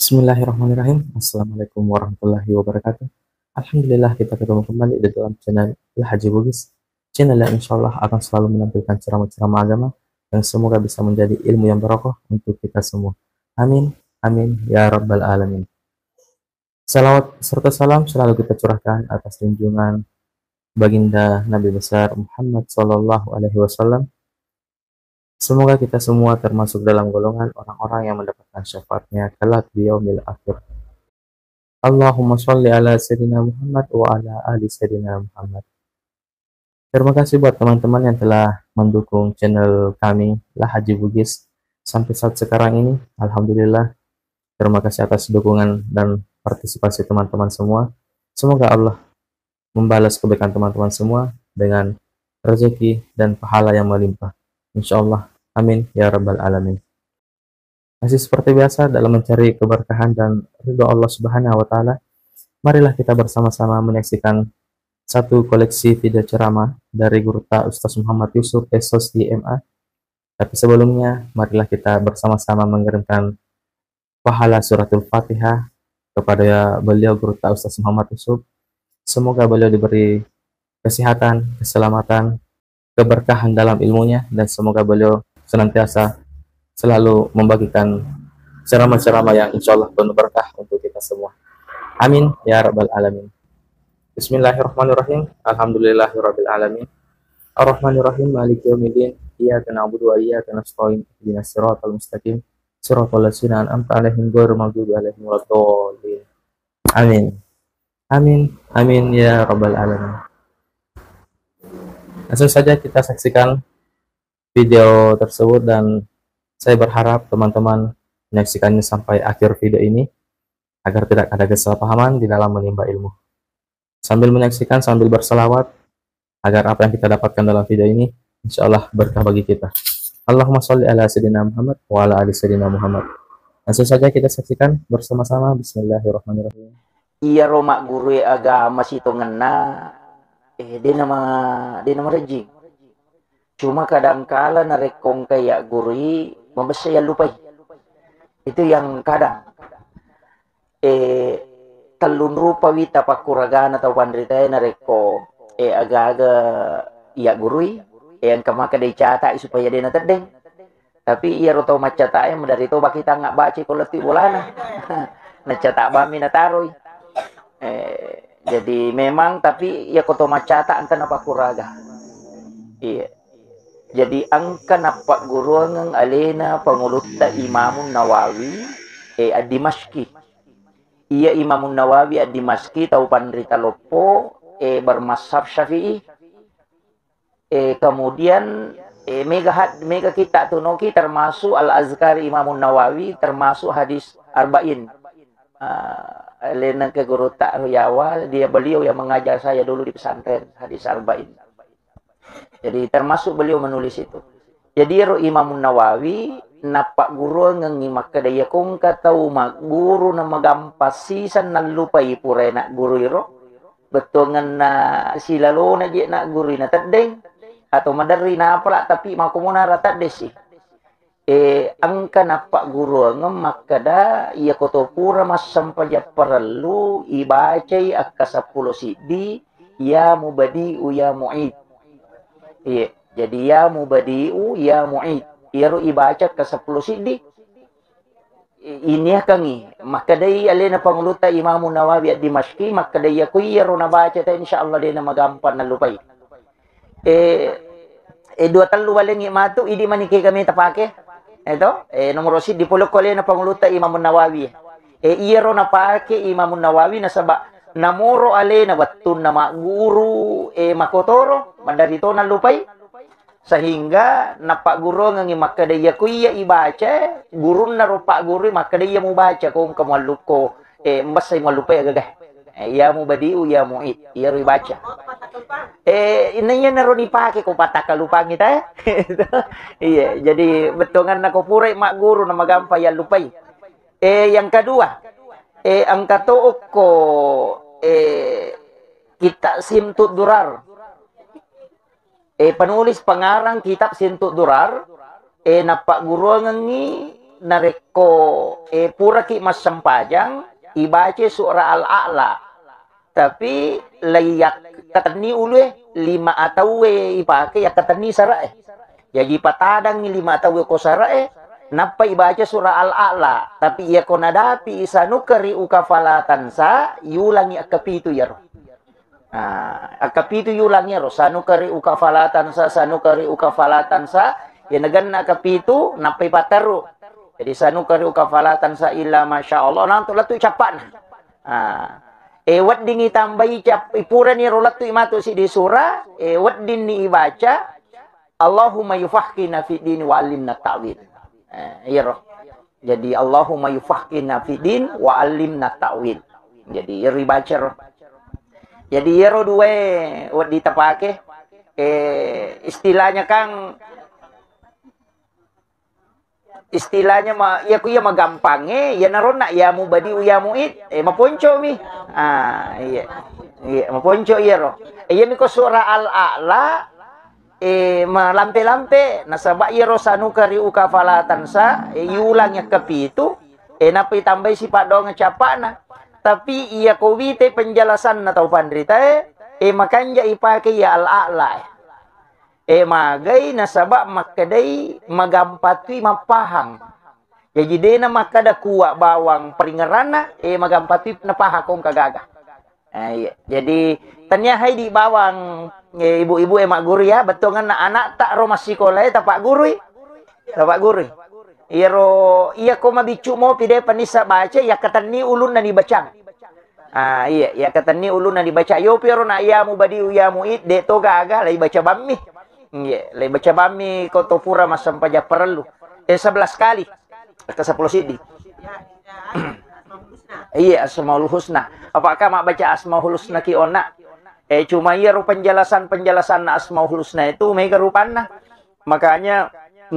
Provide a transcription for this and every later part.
Bismillahirrahmanirrahim. Assalamualaikum warahmatullahi wabarakatuh. Alhamdulillah kita ketemu kembali di dalam channel Al-Haji Bugis. Channel yang insya Allah akan selalu menampilkan ceramah-ceramah agama yang semoga bisa menjadi ilmu yang barokah untuk kita semua. Amin. Amin. Ya Rabbal Alamin. Salawat serta salam selalu kita curahkan atas junjungan baginda Nabi besar Muhammad Sallallahu Alaihi Wasallam. Semoga kita semua termasuk dalam golongan orang-orang yang mendapatkan syafaatnya kelak di yaumil akhir. Allahumma sholli ala Sayyidina Muhammad wa ala ali Sayyidina Muhammad. Terima kasih buat teman-teman yang telah mendukung channel kami Lah Haji Bugis sampai saat sekarang ini. Alhamdulillah. Terima kasih atas dukungan dan partisipasi teman-teman semua. Semoga Allah membalas kebaikan teman-teman semua dengan rezeki dan pahala yang melimpah. Insyaallah. Amin ya Rabbal Alamin. Masih seperti biasa dalam mencari keberkahan dan ridho Allah Subhanahu wa taala, marilah kita bersama-sama menyaksikan satu koleksi video ceramah dari Guru Ta Ustaz Muhammad Yusuf Esos DMA. Tapi sebelumnya, marilah kita bersama-sama mengirimkan pahala suratul Fatihah kepada beliau Guru Ta Ustaz Muhammad Yusuf. Semoga beliau diberi kesehatan, keselamatan, keberkahan dalam ilmunya, dan semoga beliau senantiasa selalu membagikan ceramah-ceramah yang insya Allah penuh berkah untuk kita semua. Amin ya Rabbal Alamin. Bismillahirrahmanirrahim. Alhamdulillahirabbil alamin. Ar-Rahmanirrahim. Maliki yaumiddin. Iyyaka na'budu wa iyyaka nasta'in. Ihdinas siratal mustaqim. Siratal ladzina an'amta 'alaihim ghairil maghdubi 'alaihim waladdallin. Amin. Amin. Amin ya Rabbal Alamin. Langsung saja kita saksikan video tersebut dan saya berharap teman-teman menyaksikannya sampai akhir video ini agar tidak ada kesalahpahaman di dalam menimba ilmu. Sambil menyaksikan, sambil berselawat agar apa yang kita dapatkan dalam video ini insya Allah berkah bagi kita. Allahumma sholli ala Sayyidina Muhammad wa ala ali Sayyidina Muhammad. Langsung saja kita saksikan bersama-sama. Bismillahirrahmanirrahim. Iya Roma guru agama situ ngena dia nama rejing. Cuma kadang-kala narekong kayak guru membesar lupa. Itu yang kadang telun rupa wita pakuragana atau pandrita nareko agak-agak iya guru yang kemaka dia catat supaya dia naterdeng. Tapi ia roto macata yang dari itu kita nggak baca kolektif bolana. Nacatak bami nataroy. Jadi memang tapi ya koto macata angka napa kuraga. Iya. Jadi angka napa guru ng alena panguluta Imamun Nawawi ad-Dimashqi. Iya Imamun Nawawi ad-Dimashqi tau pandrita lopo bermashab Syafi'i. Kemudian mega kita tunoki termasuk Al-Azkar Imamun Nawawi termasuk hadis arba'in. Lena ke guru tak Yawa, beliau yang mengajar saya dulu di pesantren hadis arba'in. Jadi termasuk beliau menulis itu. Jadi Imamun Nawawi napak guru ngengimak kedaya kong katau mak guru na magampas sisan nalupai pure nak guru iro. Betul ngena silalo na je nak guru na terdeng atau madari na apalak tapi makumuna rata desi. Angka napak guru ngemak kada ia koto pura mas sampaja perlu ibacai akka 10 sidi ya mubadi'u ya mu'id. Iya, jadi ya mubadi'u ya mu'id. Ia ru ibaca ke 10 sidi. Ini kangi. Maka day alena panguluta Imamun Nawawi ad-Dimashqi maka day aku ia ru na baca ta insyaallah dia na magampan na lupay. Dua talu walengi matu idi maniki kami tapake. Ito, nomor si dipulok ko na panguluta Imamun Nawawi. Iya ro na pake Imamun Nawawi na saba namoro ale na batun na maguru makotoro mandarito na lupay sehingga napak guru ngangi makadaya kuya ibaca guru na rupa guru makadaya mo baca kung kamaluko mbasay malupay agagay ya mo badiu ya mo iya ro ibaca inanya na ro dipake ko patakalupang kita iya jadi betongan na ko puray mak guru na magampay ya lupay yang kedua ang katuok ko kitab Simtud Durar. Penulis pengarang kitab Simtud Durar napak guru ngangi nareko pura ki mas sempajang ibaca surah Al-A'la. Tapi layak katani ulu 5 atau ipake ya katani sara jadi patadang ni 5 atau ko sara napa ibaca surah Al-A'la tapi ia ko nadapi isanu kari ukafalatan sa yulangi akapitu ya. Akapitu yulangi ro sanu kari ukafalatan sa ya nagan akapitu napa pataru. Jadi sanu kari ukafalatan sa illa masyaallah nanti latu capan. Wat ding itambahi cap ipura ni rolat tu imatu si di surah wat din ni ibaca Allahumma yufahkina fi din wa alimna ta'wil. Iya roh. Jadi Allahumma yufahkina fi din wa alimna ta'wil. Jadi iri baca roh. Jadi iro duwe wat ditapake istilahnya Kang ya ku ya magampange ya narona ya mu badi ya muid maponco mi iya maponco iya ro iya mi ko surah Al-A'la malampe-lampe nasaba iya ro sanu kari ukafalatan sa yulang ya kapitu napi tambah si padong capana tapi iya ko wite penjelasan na tau pandrita makanya ipake ya Al-A'la magay nasaba makadai magampatui mapahang. Jadi dena makada kuwa bawang peringerana magampatui napahakong kagaga. Iya. Jadi tanya hai di bawang ibu-ibu emak guru ya betongan anak tak ro masih sekolah tapak guru. Tapak guru. Iya ko mabicu mo pide panisa baca ya katani ulun na dibacang. Iya ya katani ulun na dibaca yo pero na ya mu badi ya muid de to gaga lai baca bammi. Iya, lay baca bami ko to pura mas sampaja perlu. 11 kali. Ke 10 sidi. Iya, Asmaul Husna. Apakah mak baca Asmaul Husna ki ona? Cuma iya penjelasan Asmaul Husna itu mega rupana. Makanya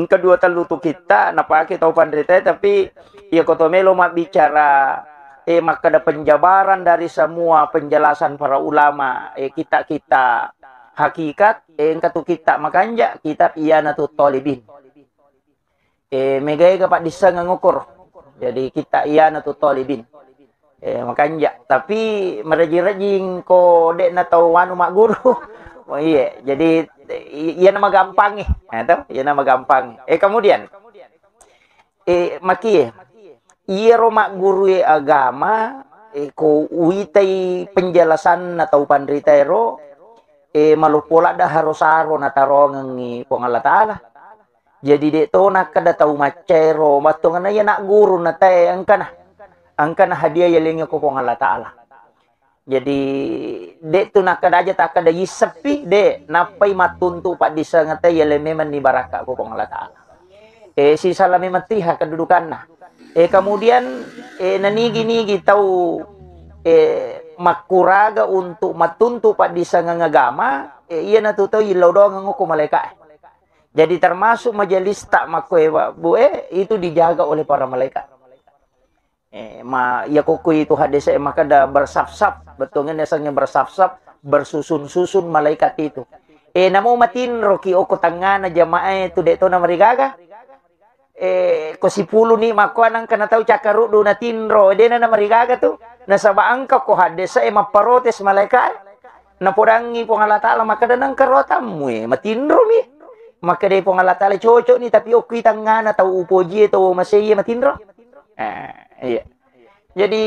kedua telutu kita napa kita tahu pandrita tapi iya ko to melo mak bicara maka ada penjabaran dari semua penjelasan para ulama kita hakikat engkatu kita makanya kitab Iyanatut Talibin megay kapak disa ngukur jadi kita Iyanatut Talibin makanya tapi merajing-rajing ko dek na tawanu mak guru iya jadi iya nama gampang iya nama gampang kemudian maki iya mak guru agama ko uitai penjelasan atau pandrita ro malupola dah harus aro na tarong ngi pong Allah Ta'ala. Jadi dito na kada tau macero matungan na nak guru na tay angkana hadiah yaling ko pong Allah Ta'ala. Jadi dito na kada aja tak kada yisepi de napay matuntu pa di sa ngate yaleme man ni baraka ko pong Allah Ta'ala. Si salami matiha kedudukan na. Kemudian nanigi-nigi tau makuraga untuk matuntu pa di sa ngagama iya natuto ilaw doang ko malaikat. Jadi termasuk majelis tak makwewa itu dijaga oleh para malaikat. Ya koko itu hadis maka ada bersaf-saf betulnya dasarnya bersaf-saf bersusun-susun malaikat itu. Namo matin roki oko tangan jamaah itu deto na marigaga. Ko sipulo ni makuan ang kanataw cakaru do na tinro de na marigaga tu nasabaan ka ko hadis maparotes malaikat na podangi pong Allah Ta'ala maka danang karotam mo matinro mi maka de pong Allah Ta'ala cocok ni tapi oki tangan atau upoji atau masih matinro iya jadi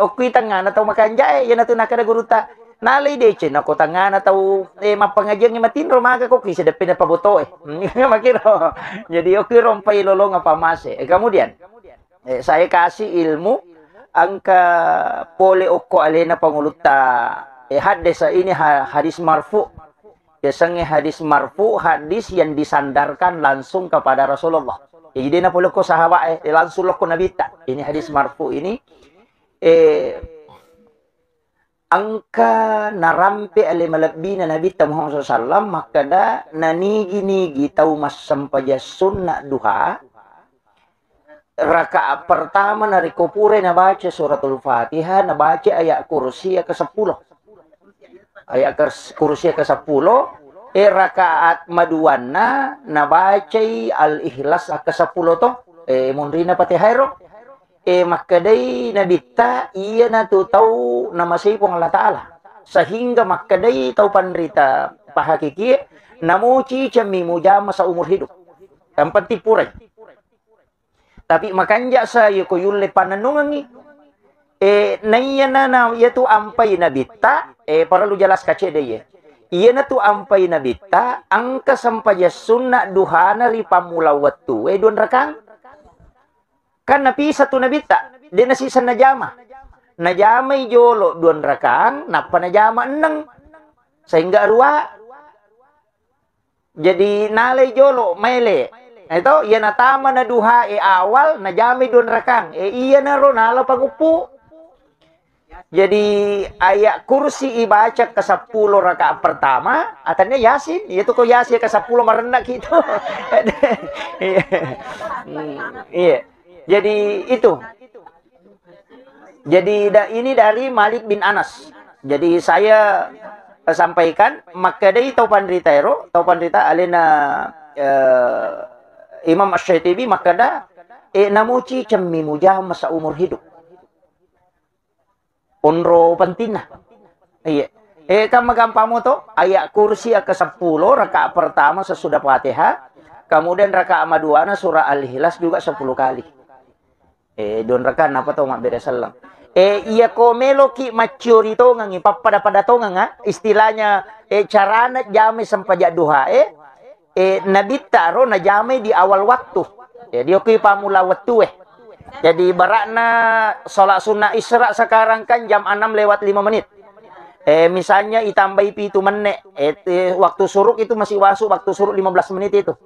oki tangan atau makanja yan nato nakada guruta nalay de chen ako tangan atau mapangajian ni matinro maka ko kisa depende pa boto makiro jadi oki rompay lolong apa mas kemudian saya kasih ilmu angka pole oko alena panguluta hadis ini hadis marfu biasanya hadis marfu hadis yang disandarkan langsung kepada Rasulullah jadi na pole ko sahabat langsung ko nabita ini hadis marfu ini angka narampe ale malabbi na Nabi Muhammad SAW maka da nanigi-nigi tau mas sampaja sunnah duha rakaat pertama nari kopure na baca suratul Fatihah na baca ayat kursi ke-10 ayat kursi ke-10 rakaat maduanna na baca al-ikhlas ke-10 to munrina pati hairo makadai nabita iya na tu tahu nama sipong Allah Ta'ala sehingga makadai tahu panrita pahakiki namuci cemi mujama sa umur hidup yang penting purai tapi makanya saya ko yulle pananungangi naiya na yaitu ampai nabita para lu jelas kace deh iya na tu ampai nabita angka sampaya sunna duhana ri pamulawatu don rakang kan napi satu nabita dia nasi najama najama jolo duan rakang napa najama eneng sehingga arwa jadi nalai jolo mele itu iya na tama na duha awal najama duan rakang iya na ro nala pangupu jadi ayat kursi ibaca ke 10 rakaat pertama atanya yasin itu kok yasin ke 10 merendah gitu iya jadi itu. Jadi ini dari Malik bin Anas. Jadi saya sampaikan maka dari taupan rita alena Imam Asy-Syatibi maka da namuci cemmi mujah masa umur hidup. Unro pentina. Iya. Kama gampamu to ayat kursi ke 10 rakaat pertama sesudah Fatihah, kemudian rakaat maduana surah Al-Ikhlas juga 10 kali. Don rekan apa tau mak beda salam iya komelo ki mature to ngangi pada to nga istilahnya carana jame sampai duha nabita ro na jame di awal waktu dia ki pamula waktu jadi barakna salat sunnah isra sekarang kan jam 6 lewat 5 menit misalnya itambahi 7 menit waktu suruk itu masih masuk waktu suruk 15 menit itu.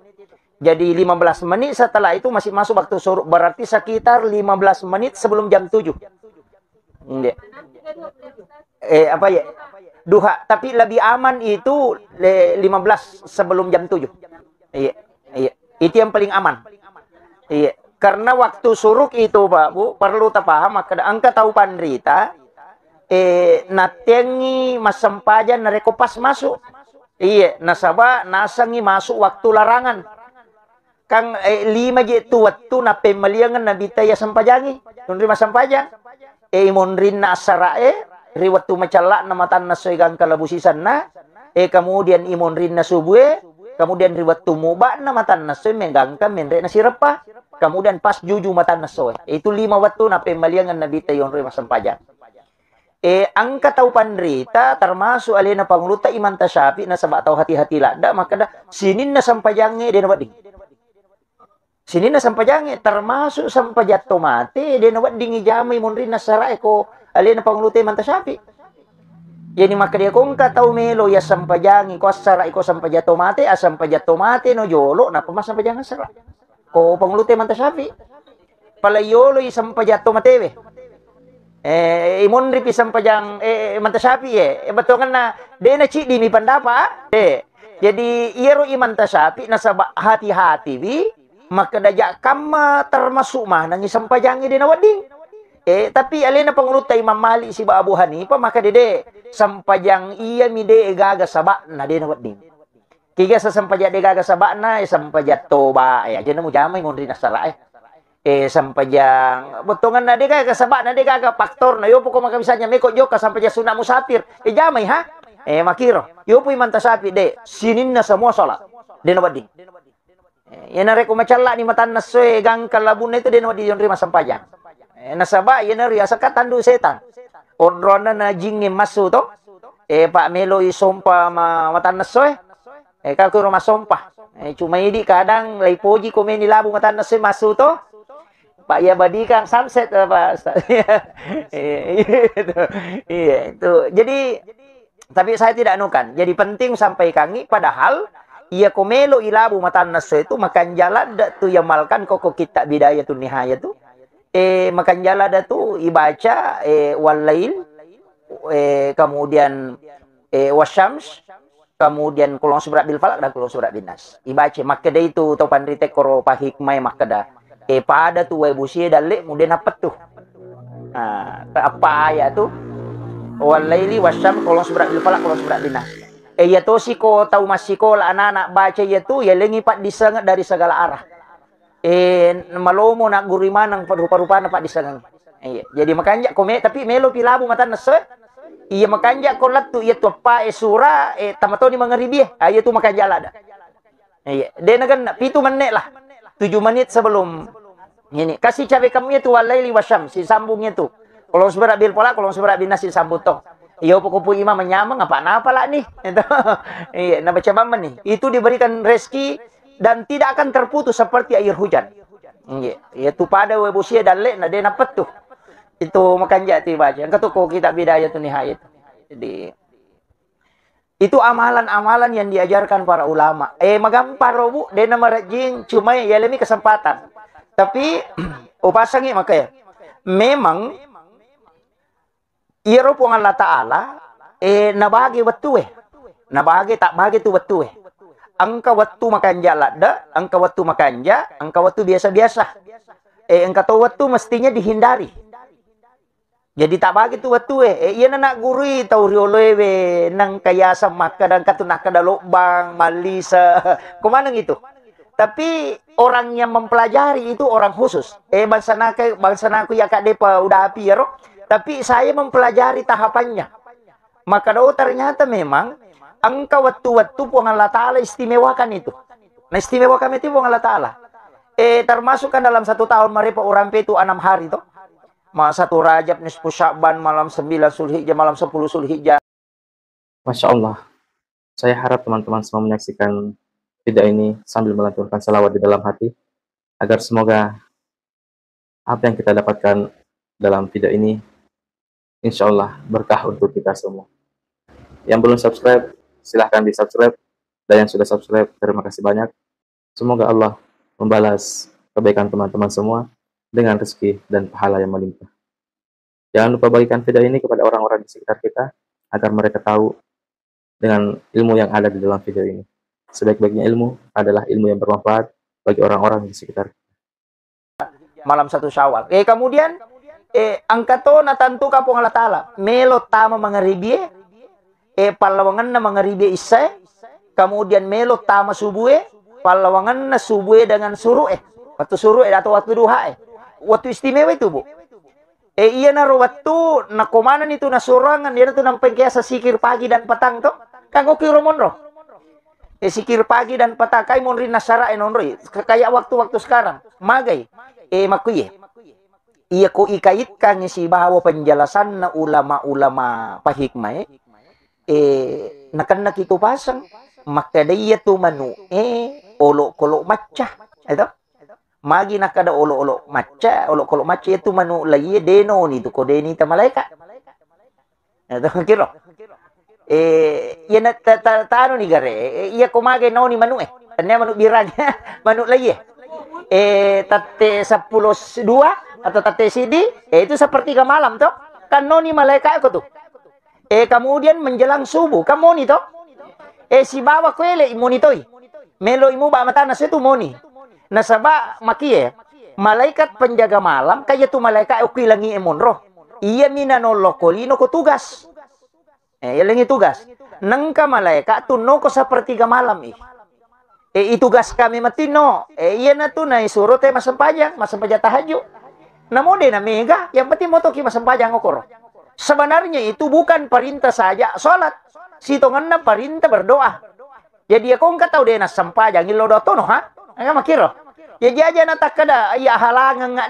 Jadi 15 menit setelah itu masih masuk waktu suruk. Berarti sekitar 15 menit sebelum jam 7. Apa ya? Duha. Tapi lebih aman itu 15 sebelum jam 7. Iya. Itu yang paling aman. Iya. Karena waktu suruk itu, Pak, Bu, perlu paham. Maka angka tahu panrita. Natengi masampajan nareko pas masuk. Iya. Nasaba nasangi masuk waktu larangan. Kang 5 je tu waktu na pemaliangan na bitaya sampajangi nunrima sampajang monrin na asara riwatu macala na matan na soigang kalabusisan na kemudian imonrin na subue kemudian riwatu muba na matan na soy menggangka menre na sirapa kemudian pas juju matan na soy itu 5 waktu na pemaliangan na bitaya nunrima sampajang angka tau panrita termasuk alena panguluta iman tasyafi na sabak tau hati-hati lada maka da sinin na sampajangi dia nawading sini na sampajangi termasuk sampai jatuh mati dia nawat dingi jamai munrin nasara eko alena pangulute mantasyafi jadi maka dia kong katau melo ya sampajangi ko asara eko sampai jatuh mati no jolo na pamas sampajangan sara ko pangulute mantasyafi pala yolo i sampai jatuh mati we imunri pi sampajang mantasyafi betul kan na dia na ci di mi pandapa jadi iero iman tasyafi na hati-hati bi maka dajak kama termasuk mah nangis sampajangi dia nawading tapi alena panguluta Imam Malik si Abu Hanifah maka dede sampajang iya mi de gaga sabakna dia nawading kiga sa sampajak de gaga sabakna sampajak toba jadi mu jamai ngondri nasara sampajang botongan na de gaga sabakna de gaga faktor na yo poko maka bisanya meko joka sampajak sunah musafir jamai ha makiro yo pu iman tasapi de sinin na semua salat dia nawading yana reko macalla ni matan nasoe gang kalabun itu dia nawadi yon rima sampajang nasaba yana ria sakat tandu setan ondrona na jingi masu to Pak Melo isompa matan nasoe kalku rumah sompah cuma ini kadang laipoji komeni labu matan nasoe masu to Pak ya badi kang sunset Pak itu jadi tapi saya tidak anukan jadi penting sampai kangi padahal ia komelo ilabu matan naso itu makan jalan tu yang malkan koko kita bidaya tu nihaya tu makan jalan tu ibaca walail kemudian wasyams kemudian kulon surat bil falak dan kulon surat bin nas ibaca maka dia itu tau pandrite koro pahikmai maka dah pada tu webusi dalek kemudian apa tuh apa ya tu walaili wasyams kulon surat bil falak kulon surat bin nas ya to siko tahu masiko anak-anak baca ya tu ya lengipat disengat dari segala arah malomo na guriman ng rupa-rupa na pa disangang. Jadi makanya kome tapi melo pilabu mata nase. Iya makanya kolat tu iya tu pa sura tamato ni mga ribi. Iya tu makanya lada. Iya, dia kan 7 menit lah. 7 menit sebelum ini. Kasih cabe kamu itu walaili wasyam si sambungnya tu. Kalau seberat bil pola, kalau seberat bin nasi sambut tok. Iya puku imam menyamang apa lah nih. Itu. Iya, nah baca maman nih. Itu diberikan rezeki dan tidak akan terputus seperti air hujan. Iya, itu pada webusia dan lek nah dia dapat tuh. Itu makan jati baca. Yang ketuku kita bidaya tu nihayat. Jadi itu amalan-amalan yang diajarkan para ulama. Magampar bu, dia nama rajin cuma ya lemi kesempatan. Tapi upasangi makanya memang iya pun Allah Ta'ala nabagi waktu nabagi tak bagi tu waktu angka waktu makan jalada, angka waktu makan angka waktu biasa-biasa. Angka tu waktu mestinya dihindari. Jadi tak bagi tu waktu iya nak gurui tau riolowe nang kaya sama kadang katunak kada lubang malisa kemana gitu. Tapi orang yang mempelajari itu orang khusus. Bangsa naku ya kak depa udah api ya roh. Tapi saya mempelajari tahapannya. Maka ternyata memang angka waktu-waktu pun Allah Ta'ala istimewakan itu. Nah istimewakan itu pun Allah Ta'ala. Termasuk kan dalam 1 tahun mereka orang itu 6 hari tuh. 1 Rajab, nisfu Sya'ban, malam 9 Zulhijjah, malam 10 Zulhijjah. Masya Allah. Saya harap teman-teman semua menyaksikan video ini sambil melantunkan salawat di dalam hati. Agar semoga apa yang kita dapatkan dalam video ini insya Allah berkah untuk kita semua. Yang belum subscribe, silahkan di subscribe. Dan yang sudah subscribe, terima kasih banyak. Semoga Allah membalas kebaikan teman-teman semua dengan rezeki dan pahala yang melimpah. Jangan lupa bagikan video ini kepada orang-orang di sekitar kita, agar mereka tahu dengan ilmu yang ada di dalam video ini. Sebaik-baiknya ilmu adalah ilmu yang bermanfaat bagi orang-orang di sekitar kita. Malam 1 Syawal. Kemudian angkato na tantu ka pong Allah Ta'ala. Melo tama mga ribie. Palawangan na mga ribie isa. Kemudian melo tama subuhe. Palawangan na subuhe dengan suruh. Waktu suruh atau waktu duha. Waktu istimewa itu bu. Iya naro waktu na kumanan itu na surangan. Dia itu nampeng kaya sa sikir pagi dan petang to. Kang kiro monro. Sikir pagi dan petang. Kay monri nasara nonro. Kayak waktu-waktu sekarang. Magay. Makuye. Iya ko ikaitkan si bahwa penjelasan na ulama-ulama pahikmah nakan itu pasang maka dia tu manu olok-kolok macah itu magi nakada olok-olok macah olok-kolok macah itu manu lagi deno ni tu ko deni ta malaikat itu kira iya na tano ni gare iya ko magi no ni manu tanya manu biranya manu lagi tate 10 2 atau tate sidi itu sepertiga malam toh kan noni malaikat aku tuh kemudian menjelang subuh kamu ni toh si bawa kwele imonitoi melo imu ba mata nase tu moni nasaba makie malaikat penjaga malam kaya tu malaikat ukilangi emonro iya minanolok kolino ko tugas ilangi tugas nangka malaikat tu no ko sepertiga malam itugas kami matino iya na tu na isuro te masempajang tahajud namun dia mega yang penting moto ki masempajang okoro sebenarnya itu bukan perintah saja salat sitongan na perintah berdoa jadi aku enggak tahu dia na sempajang ilodoto no ha enggak makiro jadi aja na takada iya halangan enggak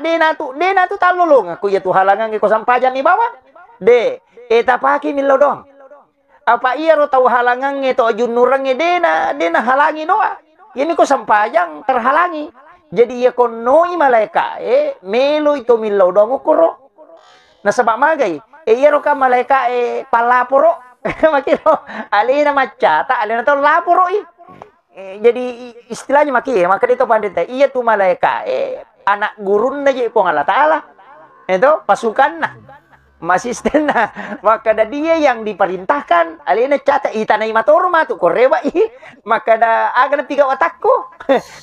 dena tu talulung aku ya tu halangan ko sempajang ni bawa de tapaki milodong apa iya ro tahu halangan itu ajunurang dena halangi doa ini ko sempajang terhalangi jadi ya konoi malaika melo itu milodong ukuro nasabak magay iya ro ka malaika palaporo makiro alina macata alina to laporo jadi istilahnya maki maka itu pandita iya tu malaika anak gurun na je pong Allah Ta'ala itu pasukan na masisten na maka da dia yang diperintahkan alina cata itanay matorma tu korewa maka da aga na tiga watakko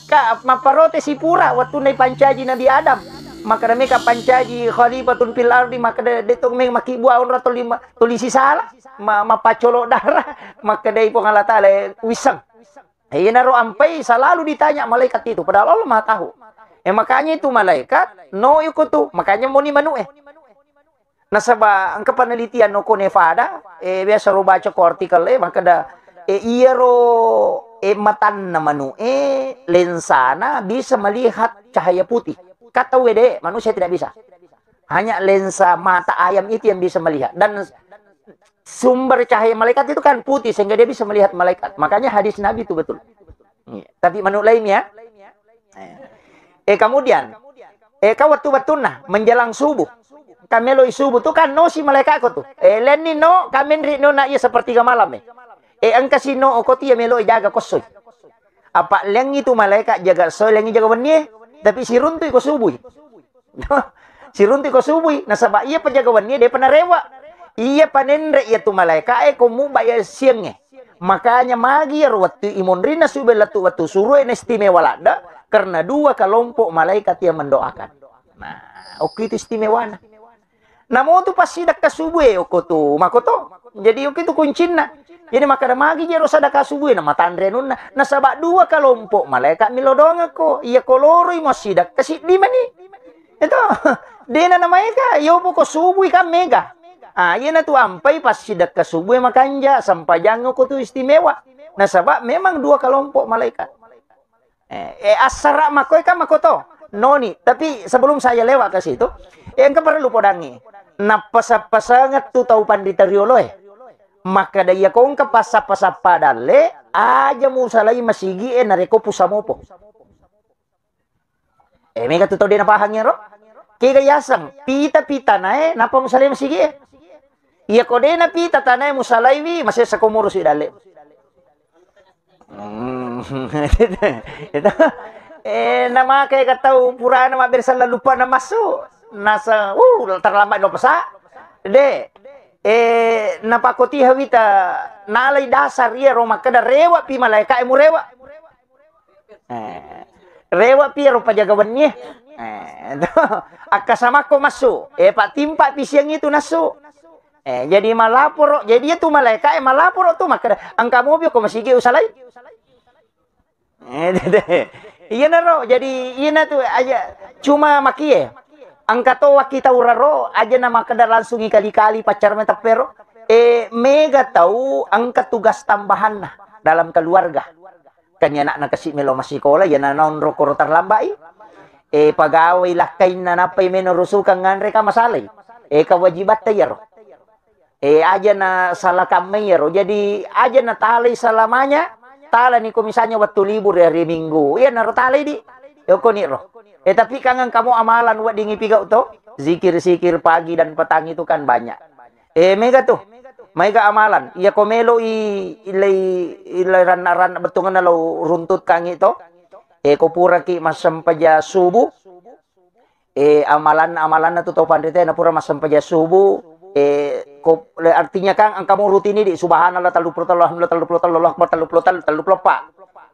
ka maparote si pura waktu na pancaji Nabi Adam maka da meka pancaji khalifatun fil ardi maka da detong meng makibuaon ra tulisi sala mapacolo darah maka da ipong Allah Ta'ala wisang naro ampai selalu ditanya malaikat itu padahal Allah Maha tahu Makanya itu malaikat no iko tu makanya mo ni manu nasaba ang kapanalitian no ko Nevada biasa ro baca ko artikel makada iya ro matan na manu lensana bisa melihat cahaya putih kata wede manusia tidak bisa hanya lensa mata ayam itu yang bisa melihat dan sumber cahaya malaikat itu kan putih sehingga dia bisa melihat malaikat makanya hadis Nabi itu betul tapi manu lainnya kemudian waktu menjelang subuh kamelo subuh tu kan no si malaikat ko tu leni no kamen ri no na iya sepertiga malam angka si no ko ti melo jaga kosoy apa leng itu malaikat jaga soy leng jaga wenni tapi si runtu ko subuh si runtu ko subuh nasaba iya penjaga wenni dia pernah rewa iya panenre iya tu malaikat ko mu baya siang makanya magi waktu imonrina subuh latu waktu suruh istimewa lada karena dua kelompok malaikat yang mendoakan. Nah, oke itu istimewa. Namo tu pasti dak kasubuh oko tu makoto. Jadi oke itu kuncina. Jadi maka ada magi jero sadaka subuh na matandre nun na sabak dua kelompok malaikat milodong ko. Iya koloroi masih dak kasih di mani. Itu dena namanya ka yo ko subuh kan mega. Iya na tu ampai pasti dak kasubuh makanja sampai jangan ko tu istimewa. Nah sabak memang dua kelompok malaikat. Asara makoy ka makoto noni tapi sebelum saya lewat ke situ yang perlu podangi napasa-pasangat tu tau pandita riolo maka daya kong kapasa-pasa padale aja musalai masigi nareko pusamopo mega tu tau dia napahangnya ro kaya yasang pita-pita na napa musalai masigi iya kode na pita tanay musalai wi masih sakomuro si dale itu nama kayak kata pura nama bersa lupa nama masuk nasa terlambat lo pesa napa koti hawita nalai dasar iya roma kada rewa pi malaikat emu rewa pi ro pajagawannya akasama ko masuk pak timpa pi siang itu nasu jadi malapor jadi itu malaikat malapor tu maka angka mobil ko masih usalai iya naro jadi iya na tu aja cuma makie angka to kita uraro aja nama kada langsung kali-kali pacar metapero mega tahu angka tugas tambahan nah dalam keluarga kanya nak kasih melo masih sekolah ya naon ro koro terlambai pagawai lakay na napay menorusukan nganre ka masalay kawajibat tayaro aja na salah kamero jadi aja na talay salamanya tala ni ko misalnya waktu libur hari Minggu iya naro talay di yoko ni ro tapi kangen kamu amalan wa dingi pigau to zikir-zikir pagi dan petang itu kan banyak mega tuh mega amalan iya komelo ilay ran betungan na lo runtut kang ito ko pura ki masampaja subuh amalan na to pandite na pura masampaja subuh artinya kan ang kamu rutin ini subhanallah 30 Allah akbar 30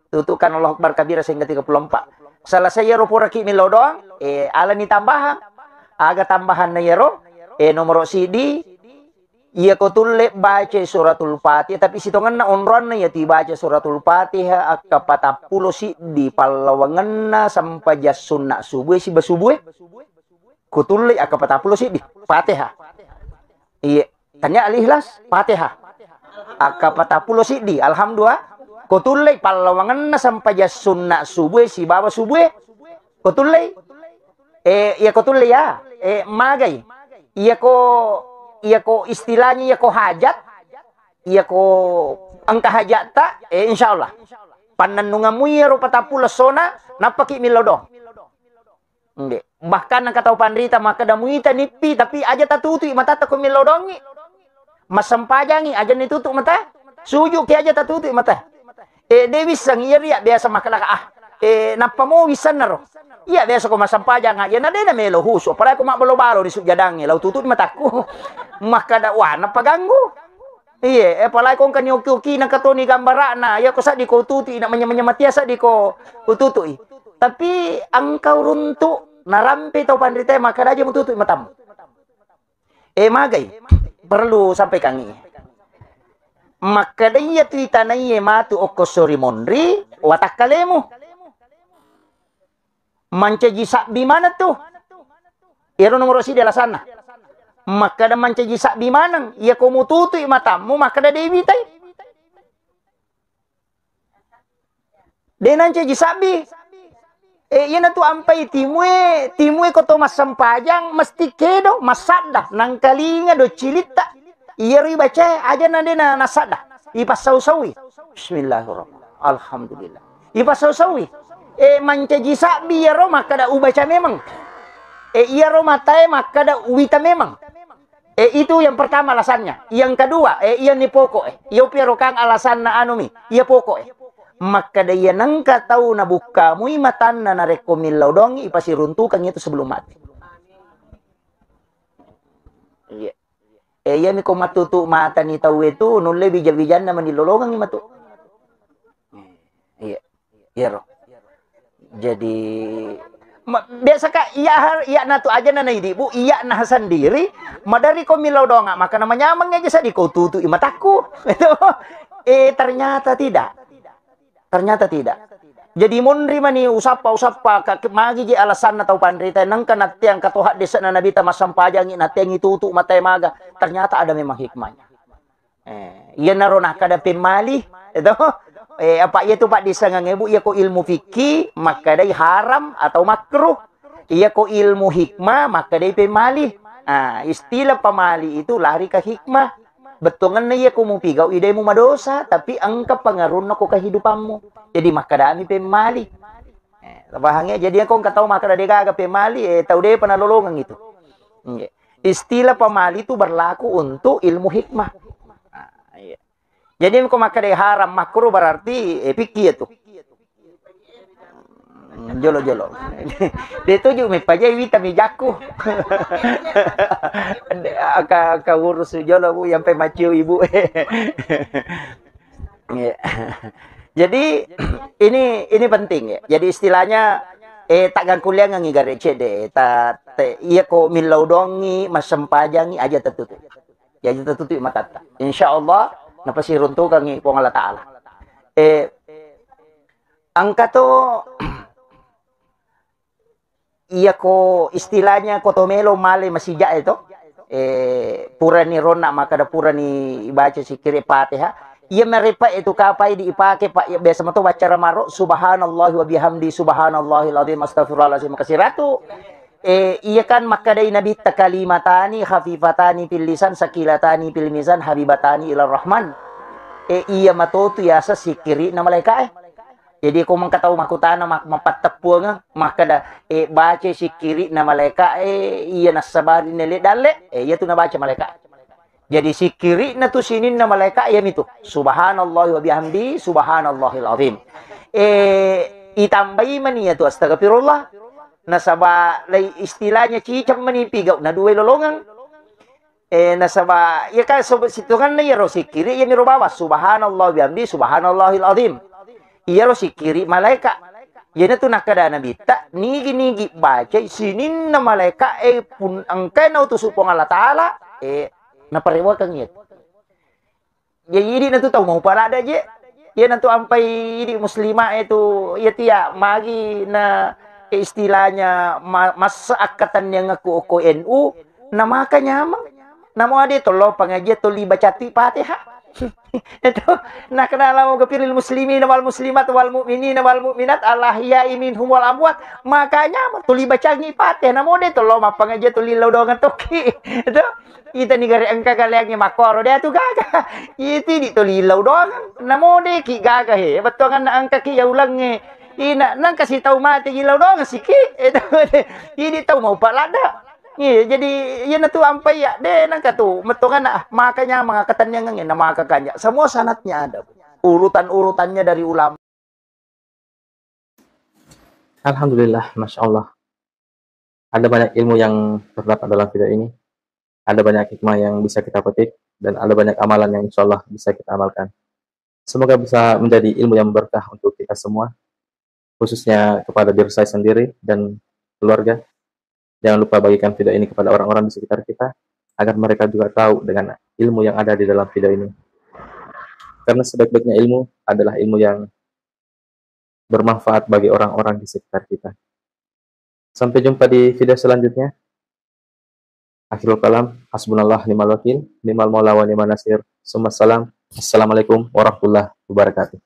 tutukan Allah akbar kabira sehingga 34 salah saya ro pura ki milo doang ala ni tambahan aga tambahan na yero nomor CD iya ko tulle baca suratul Fatihah tapi sitongan na onron na ya ti baca suratul Fatihah akapatapulo si di palawangan na sampai sunna subuh si basubuh ko tulle akapatapulo si di Fatihah iya tanya al-Ikhlas Fatihah akapatapulo si di alhamdulillah ko tulle palawangan na sampai sunna subuh si baba subuh ko tulle iya ko tulle ya magay iya ko istilahnya iya ko hajat iya ko angka hajat ta insyaallah pananungamu iya ro patapula sona napaki milodo bahkan ang kataw pandrita makadamuita nipi tapi aja tatutu mata ta ko milodongi masampajangi aja nitutu mata suju ki aja tatutu mata dewi sang iya biasa makalaka napa mo wisan na ro iya biasa ko masampajang aja na na melo huso para ko mabalobaro di sugyadangi law tutut mataku makada wana paganggu iya palay kong kanyuki ng katoni gambara na ya ko sa di ko tuti na manya-manya sa di ko ututu tapi ang kauruntu narampi to pandrite makada aja mututu matam magay perlu sampai kangi makada iya tuita na iya matu okosori monri watak kalemu Mancaji sakbi mana tuh? Iro nomor si dela sana. Maka da mancaji sakbi manang. Ia komu tutui matamu, maka da dewi tay. Denan caji sakbi. Iya na tu ampai timue koto mas sampajang mesti kedo masada nang kalinga do cilita. Iya ri baca aja nade na nasada. Ipas sawi. Bismillahirrahmanirrahim. Alhamdulillah. Ipas sawi. Mancaji sakbi ya ro maka da ubaca memang. Iya ro matae maka da uwita memang. Itu yang pertama alasannya. Yang kedua, iya ni pokok. Iyo pero kang alasan na ano mi. Iya pokok. Maka dia nangka tahu na buka mui matan na narekomil dong ipasiruntukan itu sebelum mati. Iya. Iya mi ko matutu mata ni tahu itu nulle bijal-bijan na manilolongan ni matu. Iya. Iya roh. Jadi biasa kak iya na tu aja na ibu iya na sendiri madari ko milau dong maka namanya amang aja sa di ko tutu mataku. Ternyata tidak. Ternyata tidak. Jadi munri mani usapa magi je alasan atau pandrita nang kanat yang katoha desa na nabi ta masampajangi na tengi tutu matay maga. Ternyata ada memang hikmahnya. Iya narona kada pemali itu apa itu Pak desa ngangebu iya ko ilmu fikih maka dai haram atau makruh. Iya ko ilmu hikmah maka dai pemali. Istilah pemali itu lari ke hikmah. Betungan na iya kumupigaw, iday mo madosa, tapi ang kapangaron na ko kehidupanmu. Jadi makadami pemali. Bahangnya, jadi kung kataw makadadi kaga pemali, tau deh panalolongan itu. Istilah pemali itu berlaku untuk ilmu hikmah. Jadi kung makadadi haram makruh berarti pikir itu. Jolo. Dia tuju may pajay wita may jaku. Ka urus jolo bu yang pemaciu ibu. Jadi ini penting ya. Jadi istilahnya tagang kuliah ngangi gare cede iya ko milau dongi masampajangi aja tertutup. Ya aja tertutup matata. Insyaallah napasirunto kangi po Allah taala. Angka to iya ko istilahnya kotomelo male masija itu pura ni rona maka da pura ni baca sikiri Fatihah iya merepa itu kapai diipake Pak biasa mato baca ramaro subhanallahi wa bihamdi subhanallahil azim astaghfirullahalazim kasiratu iya kan maka dai nabi takalimatani khafifatani fil lisan sakilatani fil mizan habibatani ilar rahman iya matotu yasa sikiri na malaika Jadi kung mangkataw makutana mapatapuan nga makada baca si kiri na malaika iya nasabari nele dale iya tu na baca malaika. Jadi si kiri na tu sinin na malaika iya itu subhanallah wa bihamdi subhanallahil azim. Itambayi man iya tu astagfirullah nasaba lay istilahnya cicam manipigaw na duwe lolongan. Nasaba iya ka so situkan na iya ro si kiri iya miro bawas subhanallah bihamdi subhanallahil azim. Iya lo si kiri malaika. Yana tu nakada nabita nigi baca sinin na malaika pun angkai na utus upong Allah Ta'ala naparewa kang yet. Jadi na tu tahu mau pala ada je. Ya na tu ampai di muslimah itu ya tia magi na istilahnya masa akatan yang aku NU na makanya mah. Namo ade tolo pangaji toli bacati Fatihah. Itu nak kenal mau kepilih muslimin wal muslimat wal mukminin wal mukminat Allah ya minhum wal amwat makanya tuli baca ngipate namo de to lo mapang aja tuli lodongan toki itu kita ni gari angka kaliang makoro dia tu gaga itu di tuli lodongan namo de ki gaga he betongan angka ki ya ulang ina nang kasih tahu mati gilau dong siki itu ini tahu mau palada. Iya, jadi yan na tu ampay ya. De nang katu metongan makanya mga katanya ngin na makakanya. Semua sanatnya ada. Urutan-urutannya dari ulama. Alhamdulillah, Masya Allah. Ada banyak ilmu yang terdapat dalam video ini. Ada banyak hikmah yang bisa kita petik. Dan ada banyak amalan yang insya Allah bisa kita amalkan. Semoga bisa menjadi ilmu yang berkah untuk kita semua. Khususnya kepada diri saya sendiri dan keluarga. Jangan lupa bagikan video ini kepada orang-orang di sekitar kita, agar mereka juga tahu dengan ilmu yang ada di dalam video ini. Karena sebaik-baiknya ilmu adalah ilmu yang bermanfaat bagi orang-orang di sekitar kita. Sampai jumpa di video selanjutnya. Akhirul kalam, hasbunallah ni'mal wakil, ni'mal maula wa ni'man nasir. Assalamualaikum warahmatullahi wabarakatuh.